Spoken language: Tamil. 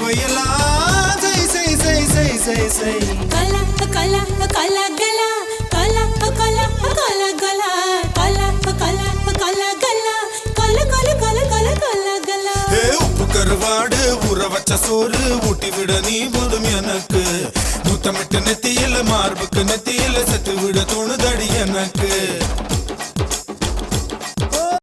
தேவையெல்லாம் செய் செய் செய் செய் செய் செய் கலா கலா கலா கலா கலா கலா கலா கலா கலா கலா கலா கலா கல கல கல கல கலா கலா உப்பு கருவாடு ஊற வச்ச சோறு ஊட்டி விட நீ போதும் எனக்கு முத்தமிட்டு நெத்தியில மார்புக்கு நெத்தியில செத்து விட தோணுதடி எனக்கு